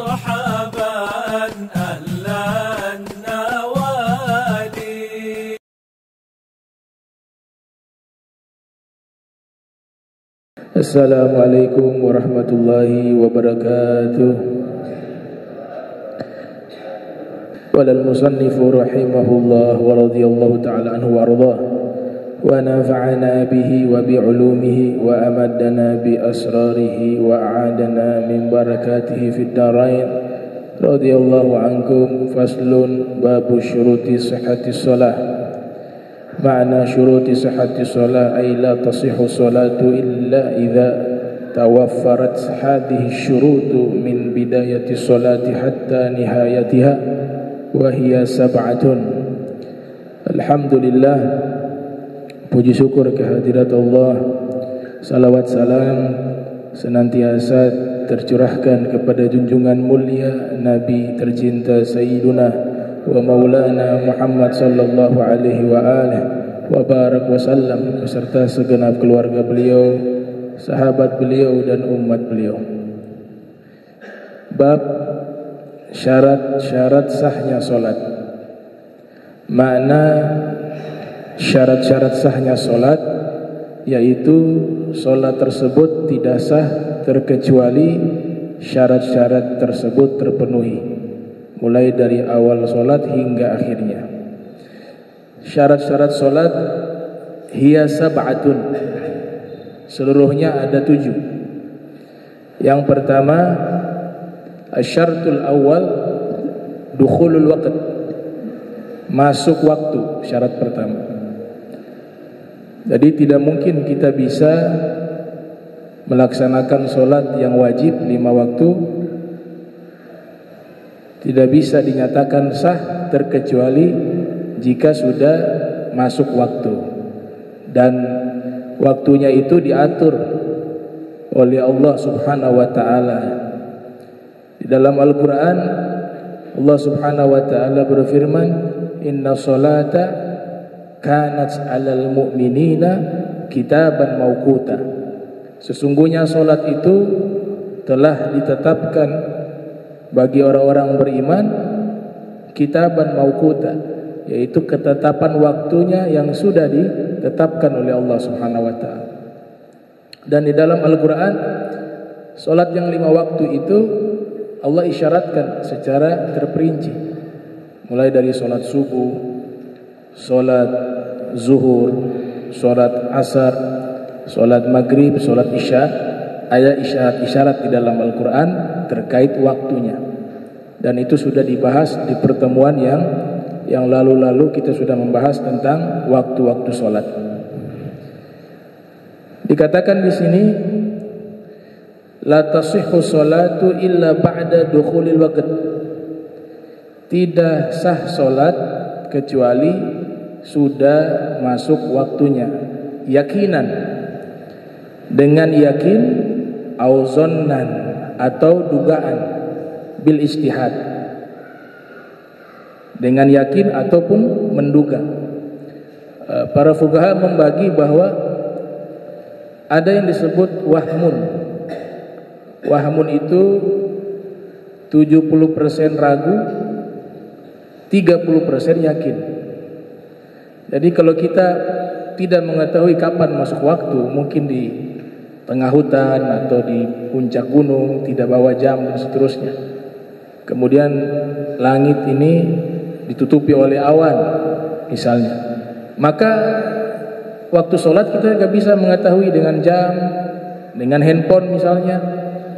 مرحبا أهلا النوادي. Assalamualaikum warahmatullahi wabarakatuh. Walal musannifu rahimahullah wa radiyallahu ta'ala anhu wa ardah wa nafa'ana bihi wa bi'ulumihi wa amaddana bi asrarihi wa a'adana min barakatihi fid darain. Radiyallahu ankum. Faslun babu syuruti sihhati shalah. Ma'na syuruti sihhati shalah ay la tasihhu salatu illa idza tawaffarat hadhihi syurutu min bidayati salati hatta nihayatiha wa hiya sab'atun. Alhamdulillah, puji syukur kehadirat Allah, salawat salam senantiasa tercurahkan kepada junjungan mulia Nabi tercinta Sayyiduna wa Maulana Muhammad sallallahu alaihi wa alihi wa barak wa sallam, beserta segenap keluarga beliau, sahabat beliau dan umat beliau. Bab syarat-syarat sahnya solat. Makna syarat-syarat sahnya solat yaitu solat tersebut tidak sah terkecuali syarat-syarat tersebut terpenuhi, mulai dari awal solat hingga akhirnya. Syarat-syarat solat hiya sab'atun, seluruhnya ada 7. Yang pertama, asyaratul awal dukhulul waqt, masuk waktu, syarat pertama. Jadi tidak mungkin kita bisa melaksanakan solat yang wajib 5 waktu, tidak bisa dinyatakan sah terkecuali jika sudah masuk waktu, dan waktunya itu diatur oleh Allah Subhanahu wa taala. Di dalam Al-Qur'an Allah Subhanahu wa taala berfirman, "Inna sholata kanat 'alal mu'minina kitaban mauquta." Sesungguhnya salat itu telah ditetapkan bagi orang-orang beriman kitaban mauquta, yaitu ketetapan waktunya yang sudah ditetapkan oleh Allah Subhanahu wa taala. Dan di dalam Al-Qur'an salat yang 5 waktu itu Allah isyaratkan secara terperinci, mulai dari salat subuh, salat zuhur, salat asar, salat maghrib, salat isya. Ada isyarat-isyarat di dalam Al-Quran terkait waktunya, dan itu sudah dibahas di pertemuan yang lalu-lalu. Kita sudah membahas tentang waktu-waktu salat. Dikatakan di sini, la tasihhu salatu illa ba'da dukhulil waqt. Tidak sah salat kecuali sudah masuk waktunya, yakinan, dengan yakin, au zonnan, atau dugaan, bil istihad, dengan yakin ataupun menduga. Para fuqaha membagi bahwa ada yang disebut wahmun. Wahmun itu 70% ragu, 30% yakin. Jadi kalau kita tidak mengetahui kapan masuk waktu, mungkin di tengah hutan atau di puncak gunung, tidak bawa jam dan seterusnya, kemudian langit ini ditutupi oleh awan misalnya, maka waktu sholat kita tidak bisa mengetahui dengan jam, dengan handphone misalnya.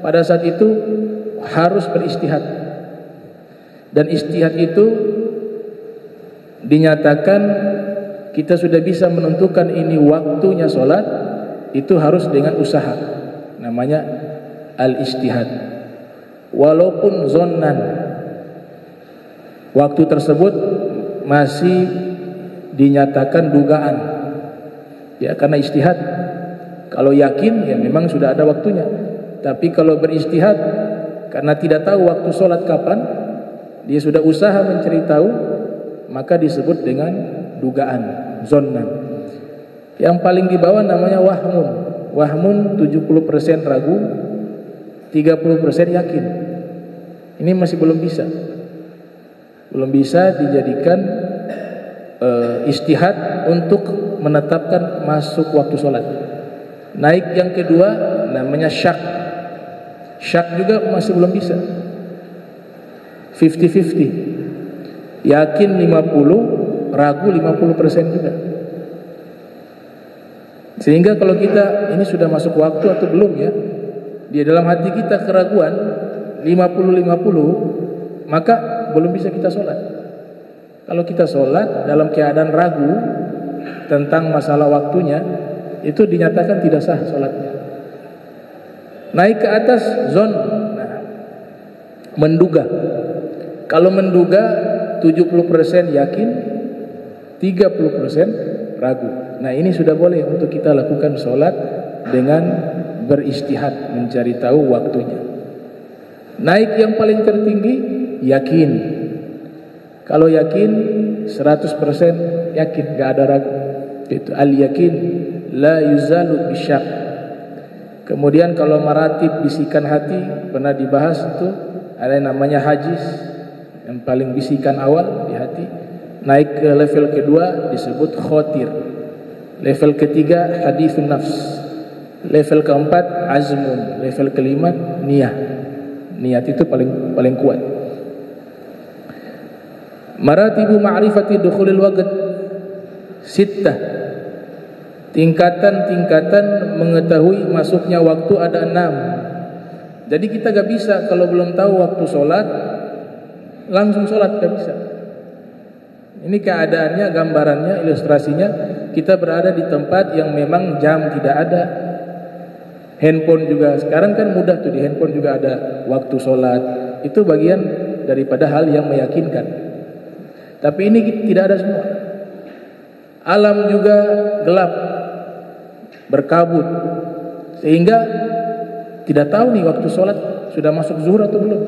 Pada saat itu harus beristihad, dan istihad itu dinyatakan kita sudah bisa menentukan ini waktunya sholat, itu harus dengan usaha, namanya al-istihad. Walaupun zonnan, waktu tersebut masih dinyatakan dugaan, ya, karena istihad. Kalau yakin, ya memang sudah ada waktunya. Tapi kalau beristihad karena tidak tahu waktu sholat kapan, dia sudah usaha mencari tahu, maka disebut dengan dugaan, zonnan. Yang paling di bawah namanya wahmun. Wahmun 70% ragu, 30% yakin. Ini masih belum bisa. Belum bisa dijadikan istihad untuk menetapkan masuk waktu sholat. Naik yang kedua namanya syak. Syak juga masih belum bisa. 50-50. Yakin 50, ragu 50% juga. Sehingga kalau kita ini sudah masuk waktu atau belum ya, di dalam hati kita keraguan 50-50, maka belum bisa kita sholat. Kalau kita sholat dalam keadaan ragu tentang masalah waktunya, itu dinyatakan tidak sah sholatnya. Naik ke atas zon, menduga. Kalau menduga 70% yakin, 30% ragu. Nah, ini sudah boleh untuk kita lakukan sholat dengan beristihad, mencari tahu waktunya. Naik yang paling tertinggi, yakin. Kalau yakin 100% yakin, gak ada ragu. Itu al-yakin la yuzalu bisyak. Kemudian kalau maratib bisikan hati pernah dibahas, itu ada yang namanya hajis, yang paling bisikan awal di hati. Naik ke level kedua disebut khotir. Level ketiga hadithun nafs. Level keempat azmun. Level kelima niyah. Niat itu paling kuat. Maratibu ma'rifati dukhulil waqt sittah. Tingkatan-tingkatan mengetahui masuknya waktu ada 6. Jadi kita gak bisa kalau belum tahu waktu sholat langsung sholat, gak bisa. Ini keadaannya, gambarannya, ilustrasinya, kita berada di tempat yang memang jam tidak ada. Handphone juga sekarang kan mudah tuh, di handphone juga ada waktu sholat. Itu bagian daripada hal yang meyakinkan. Tapi ini tidak ada semua. Alam juga gelap, berkabut, sehingga tidak tahu nih waktu sholat sudah masuk zuhur atau belum.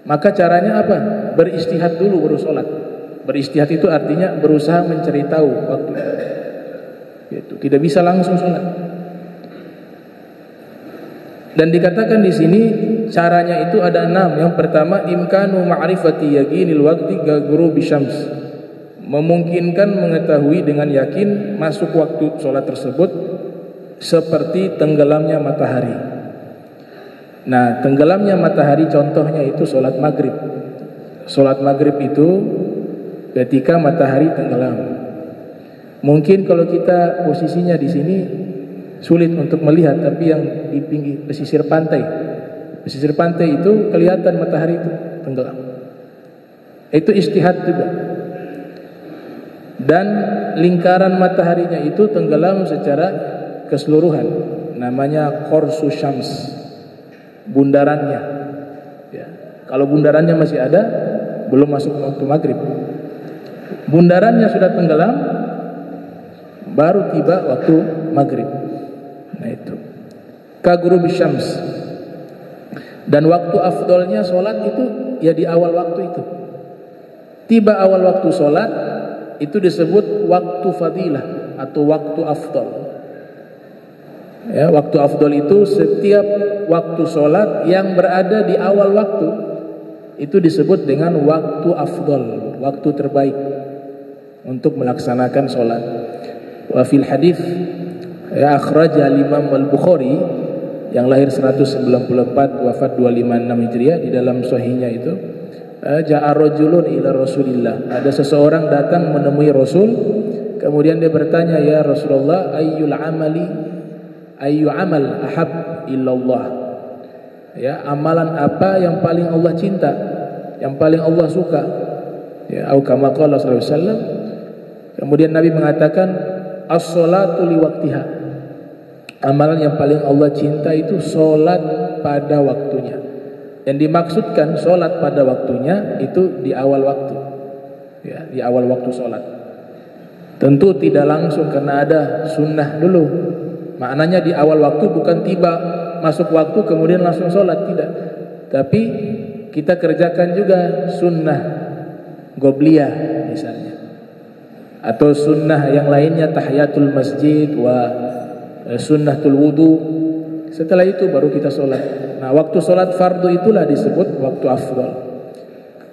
Maka caranya apa? Beristihad dulu baru sholat. Beristihad itu artinya berusaha mencari tahu waktu. Itu tidak bisa langsung sholat. Dan dikatakan di sini caranya itu ada 6. Yang pertama, imkanu ma'rifati yakinil waqti ghurubi syams. Memungkinkan mengetahui dengan yakin masuk waktu sholat tersebut seperti tenggelamnya matahari. Nah, tenggelamnya matahari contohnya itu sholat maghrib. Sholat maghrib itu ketika matahari tenggelam. Mungkin kalau kita posisinya di sini sulit untuk melihat, tapi yang di pinggir pesisir pantai itu kelihatan matahari itu tenggelam. Itu istihad juga. Dan lingkaran mataharinya itu tenggelam secara keseluruhan, namanya qorsu syams, bundarannya ya. Kalau bundarannya masih ada, belum masuk waktu maghrib. Bundarannya sudah tenggelam, baru tiba waktu maghrib. Nah itu kaghurubi syams. Dan waktu afdolnya sholat itu ya di awal waktu itu. Tiba awal waktu sholat itu disebut waktu fadilah atau waktu afdol. Ya, waktu afdol itu setiap waktu sholat yang berada di awal waktu itu disebut dengan waktu afdol, waktu terbaik untuk melaksanakan sholat. Wa fil hadis ya akhraja al-Imam al-Bukhari yang lahir 194 wafat 256 Hijriah, di dalam sahihnya itu ja'a rajulun ila Rasulillah, ada seseorang datang menemui Rasul, kemudian dia bertanya, ya Rasulullah, ayyu amal ahab illallah, ya, amalan apa yang paling Allah cinta, yang paling Allah suka, ya, atau kama qala sallallahu alaihi wasallam. Kemudian Nabi mengatakan as-sholatu li waqtiha, amalan yang paling Allah cinta itu sholat pada waktunya. Yang dimaksudkan sholat pada waktunya itu di awal waktu, ya, di awal waktu sholat. Tentu tidak langsung karena ada sunnah dulu. Maknanya di awal waktu bukan tiba masuk waktu kemudian langsung sholat, tidak. Tapi kita kerjakan juga sunnah qobliyah misalnya, atau sunnah yang lainnya tahiyatul masjid wa sunnatul wudu, setelah itu baru kita sholat. Nah, waktu sholat fardu itulah disebut waktu afdal.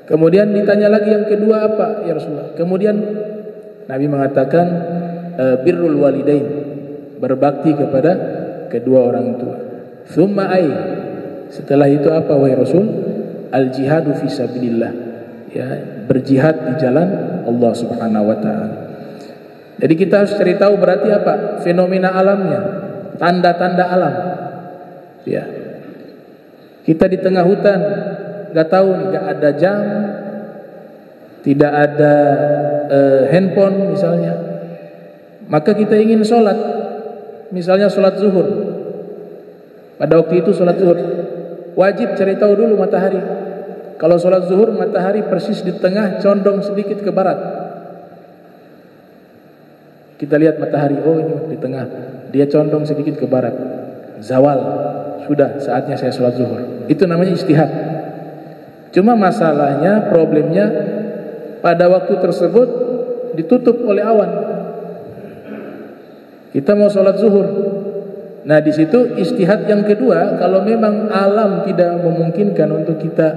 Kemudian ditanya lagi yang kedua apa ya Rasulullah? Kemudian Nabi mengatakan birrul walidain, berbakti kepada kedua orang tua. Tsumma ai, setelah itu apa wahai Rasul? Al jihadu fi sabilillah, ya, berjihad di jalan Allah Subhanahu wa taala. Jadi kita harus cari tahu berarti apa? Fenomena alamnya, tanda-tanda alam. Ya. Kita di tengah hutan, enggak tahu, enggak ada jam, tidak ada handphone misalnya. Maka kita ingin sholat, misalnya sholat zuhur. Pada waktu itu sholat zuhur, wajib cari tahu dulu matahari. Kalau sholat zuhur matahari persis di tengah, condong sedikit ke barat. Kita lihat matahari, oh ini di tengah, dia condong sedikit ke barat. Zawal, sudah saatnya saya sholat zuhur. Itu namanya ijtihad. Cuma masalahnya, problemnya pada waktu tersebut ditutup oleh awan. Kita mau sholat zuhur. Nah di situ ijtihad yang kedua, kalau memang alam tidak memungkinkan untuk kita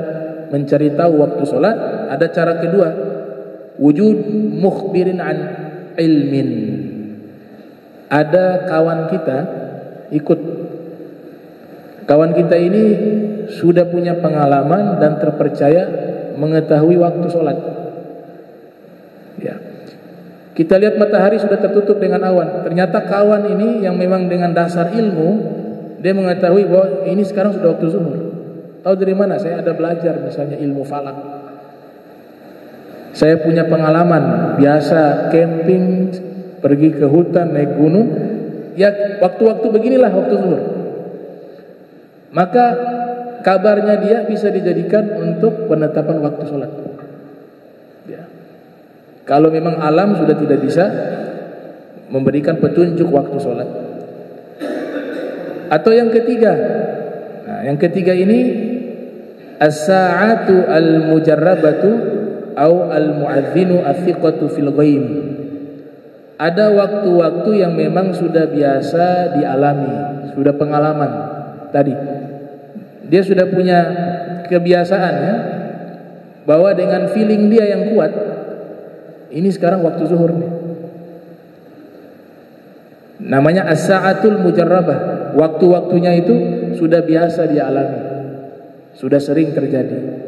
mencari tahu waktu sholat, ada cara kedua, wujud mukhbirin an ilmin. Ada kawan kita ikut. Kawan kita ini sudah punya pengalaman dan terpercaya mengetahui waktu sholat. Ya. Kita lihat matahari sudah tertutup dengan awan. Ternyata kawan ini yang memang dengan dasar ilmu, dia mengetahui bahwa ini sekarang sudah waktu zuhur. Tahu dari mana? Saya ada belajar misalnya ilmu falak. Saya punya pengalaman biasa camping, pergi ke hutan, naik gunung. Ya waktu-waktu beginilah waktu zuhur. Maka kabarnya dia bisa dijadikan untuk penetapan waktu sholat. Ya. Kalau memang alam sudah tidak bisa memberikan petunjuk waktu sholat. Atau yang ketiga, nah, yang ketiga ini as-sa'atu al-mujarrabatu au al-mu'adzinu athiqatu fil ghaib. Ada waktu-waktu yang memang sudah biasa dialami, sudah pengalaman tadi. Dia sudah punya kebiasaan ya, bahwa dengan feeling dia yang kuat, ini sekarang waktu zuhur nih. Namanya as-sa'atul mujarrabah. Waktu-waktunya itu sudah biasa dia alami, sudah sering terjadi.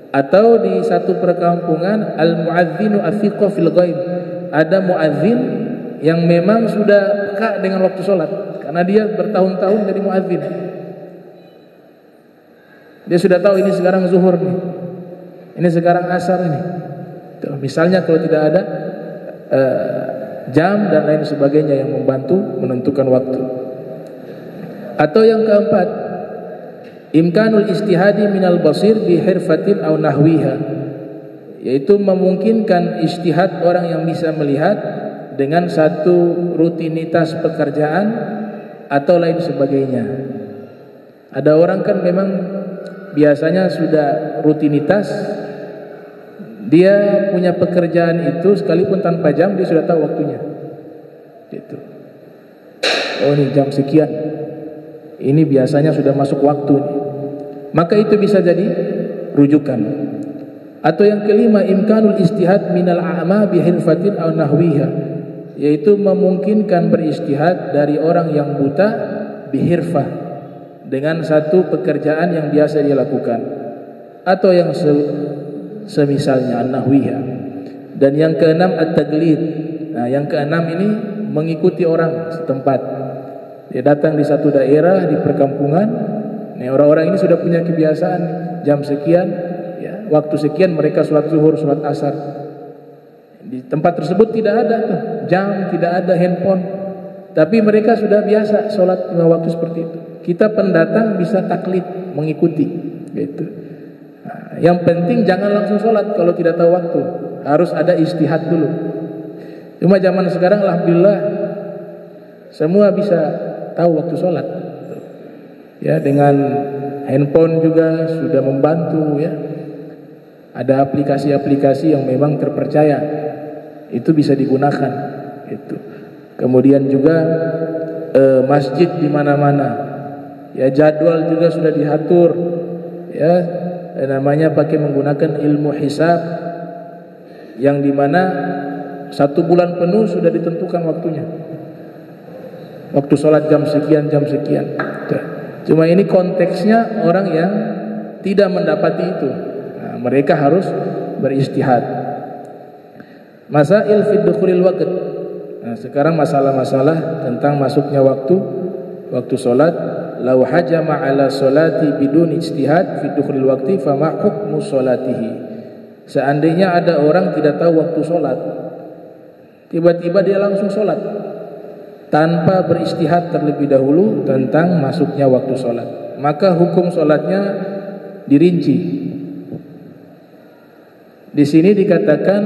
Atau di satu perkampungan al-mu'adzinu athiqa fil ghaib. Ada muadzin yang memang sudah peka dengan waktu sholat, karena dia bertahun-tahun jadi muadzin. Dia sudah tahu ini sekarang zuhur nih, ini sekarang asar nih. Tuh, misalnya kalau tidak ada jam dan lain sebagainya yang membantu menentukan waktu. Atau yang keempat, imkanul istihadi minal basir bi hirfatin aw nahwiha, yaitu memungkinkan ijtihad orang yang bisa melihat dengan satu rutinitas pekerjaan atau lain sebagainya. Ada orang kan memang biasanya sudah rutinitas, dia punya pekerjaan itu sekalipun tanpa jam dia sudah tahu waktunya. Gitu. Oh ini jam sekian, ini biasanya sudah masuk waktu. Maka itu bisa jadi rujukan. Atau yang kelima, imkanul istihad minal a'ma bihirfatin aw nahwiha, yaitu memungkinkan beristihad dari orang yang buta bihirfah, dengan satu pekerjaan yang biasa dia lakukan, atau yang semisalnya an-nahwiha. Dan yang keenam at-taglid. Nah, yang keenam ini mengikuti orang setempat. Dia datang di satu daerah di perkampungan. Nih orang-orang ini sudah punya kebiasaan jam sekian, ya, waktu sekian mereka sholat zuhur, sholat asar. Di tempat tersebut tidak ada tuh jam, tidak ada handphone, tapi mereka sudah biasa sholat lima waktu seperti itu. Kita pendatang bisa taklid, mengikuti, gitu. Nah, yang penting jangan langsung sholat kalau tidak tahu waktu, harus ada ijtihad dulu. Cuma zaman sekarang alhamdulillah semua bisa tahu waktu sholat. Ya, dengan handphone juga sudah membantu ya. Ada aplikasi-aplikasi yang memang terpercaya, itu bisa digunakan. Gitu. Kemudian juga masjid di mana-mana. ya jadwal juga sudah diatur, ya namanya pakai menggunakan ilmu hisab, yang dimana 1 bulan penuh sudah ditentukan waktunya. Waktu sholat jam sekian, jam sekian. Cuma ini konteksnya orang yang tidak mendapati itu. Nah, mereka harus beristihad. Masail fi dukhulil waqt. Nah, sekarang masalah-masalah tentang masuknya waktu sholat. Lau hajama ala sholati bidun ijtihad fi dukhulil waqti fama hukmu sholatihi. Seandainya ada orang tidak tahu waktu sholat, tiba-tiba dia langsung sholat tanpa beristihad terlebih dahulu tentang masuknya waktu sholat, maka hukum sholatnya dirinci. Di sini dikatakan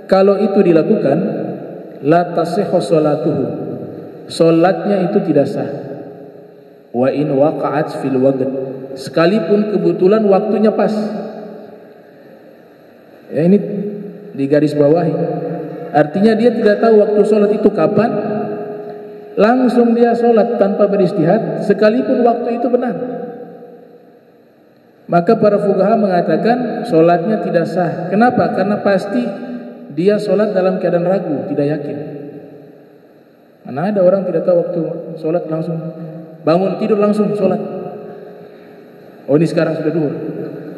kalau itu dilakukan, la tasihhu sholatuhu, sholatnya itu tidak sah. Wa in waqa'at fil waqt, sekalipun kebetulan waktunya pas. Ya, ini di garis bawahi. Artinya dia tidak tahu waktu sholat itu kapan, langsung dia sholat tanpa beristihad, sekalipun waktu itu benar. Maka para fuqaha mengatakan sholatnya tidak sah. Kenapa? Karena pasti dia sholat dalam keadaan ragu, tidak yakin. Mana ada orang tidak tahu waktu sholat langsung bangun tidur langsung sholat. Oh ini sekarang sudah duhur.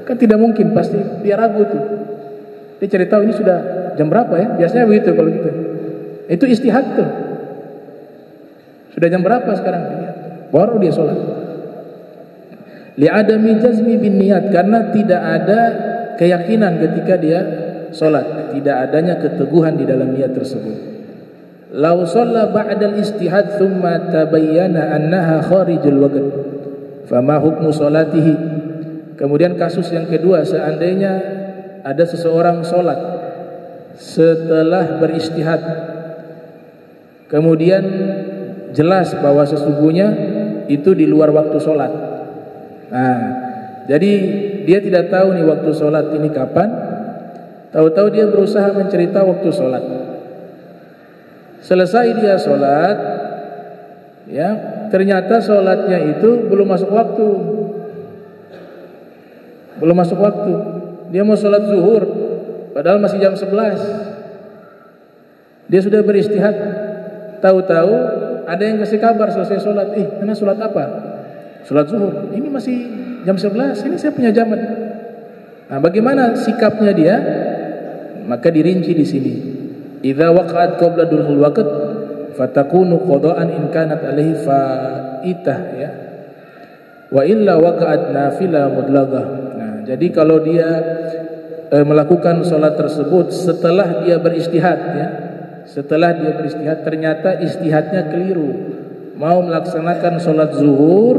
Kan tidak mungkin, pasti dia ragu tuh. Dia cari tahu ini sudah jam berapa ya. Biasanya begitu kalau gitu. Itu istihad tuh. Sudah jam berapa sekarang? Baru dia sholat. Li'adami jazmi bin niat, karena tidak ada keyakinan ketika dia sholat, tidak adanya keteguhan di dalam niat tersebut. Lau shalla ba'dal istihad thumma tabayyana annaha kharijul waqt fama hukmu sholatihi. Kemudian kasus yang kedua, seandainya ada seseorang sholat setelah beristihad, kemudian jelas bahwa sesungguhnya itu di luar waktu sholat. Nah, jadi dia tidak tahu nih waktu sholat ini kapan. Tahu-tahu dia berusaha mencerita waktu sholat. Selesai dia sholat, ya ternyata sholatnya itu belum masuk waktu. Belum masuk waktu. Dia mau sholat zuhur, padahal masih jam 11. Dia sudah beristihad. Tahu-tahu ada yang kasih kabar selesai sholat. Karena sholat apa? Sholat zuhur. Ini masih jam 11. Ini saya punya jaman. Nah, bagaimana sikapnya dia? Maka dirinci di sini. Idza waqa'at qabla dukhul waqt fatakunu qada'an in kanat alaihi faitah, ya. Wa illa waqa'at nafilah mudlaghah. Nah, jadi kalau dia melakukan sholat tersebut setelah dia beristihad, ya. Setelah dia beristihad ternyata istihadnya keliru. Mau melaksanakan sholat zuhur,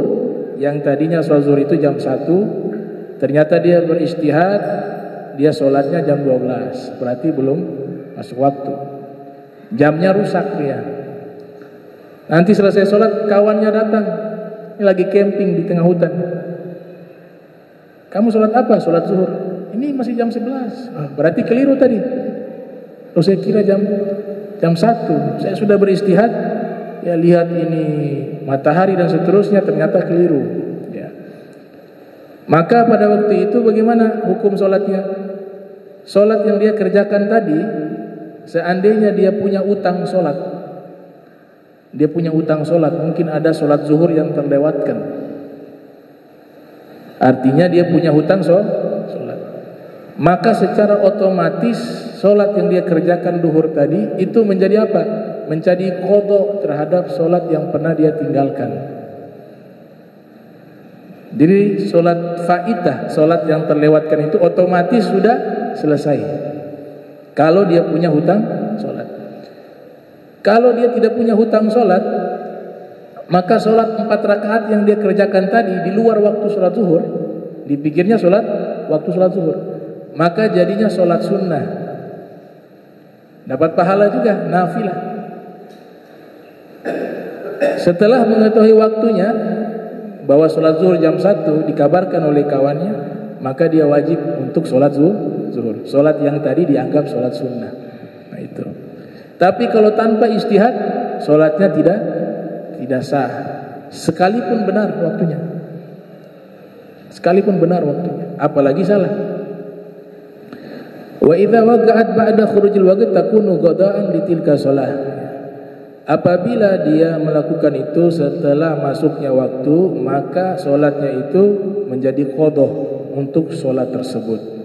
yang tadinya sholat zuhur itu jam 1, ternyata dia beristihad, dia sholatnya jam 12. Berarti belum masuk waktu. Jamnya rusak dia. Nanti selesai sholat kawannya datang, ini lagi camping di tengah hutan. Kamu sholat apa? Sholat zuhur. Ini masih jam 11. Berarti keliru tadi. Terus saya kira jam 1. Saya sudah beristihad, ya lihat ini matahari dan seterusnya, ternyata keliru, ya. Maka pada waktu itu bagaimana hukum sholatnya? Sholat yang dia kerjakan tadi, seandainya dia punya utang sholat, dia punya utang sholat, mungkin ada sholat zuhur yang terlewatkan, artinya dia punya hutang sholat, maka secara otomatis sholat yang dia kerjakan duhur tadi itu menjadi apa? Menjadi qadha terhadap sholat yang pernah dia tinggalkan. Jadi sholat faitah, sholat yang terlewatkan itu otomatis sudah selesai kalau dia punya hutang sholat. Kalau dia tidak punya hutang sholat, maka sholat 4 rakaat yang dia kerjakan tadi di luar waktu sholat zuhur, dipikirnya sholat waktu sholat zuhur, maka jadinya sholat sunnah, dapat pahala juga, nafilah. Setelah mengetahui waktunya bahwa sholat zuhur jam 1 dikabarkan oleh kawannya, maka dia wajib untuk sholat zuhur. Sholat yang tadi dianggap sholat sunnah. Nah itu. Tapi kalau tanpa istihad, sholatnya tidak sah. sekalipun benar waktunya. Sekalipun benar waktunya, apalagi salah. Wa idza waqa'at ba'da khurujil waqt takunu qada'an li tilka shalah. Apabila dia melakukan itu setelah masuknya waktu, maka solatnya itu menjadi qadha untuk solat tersebut.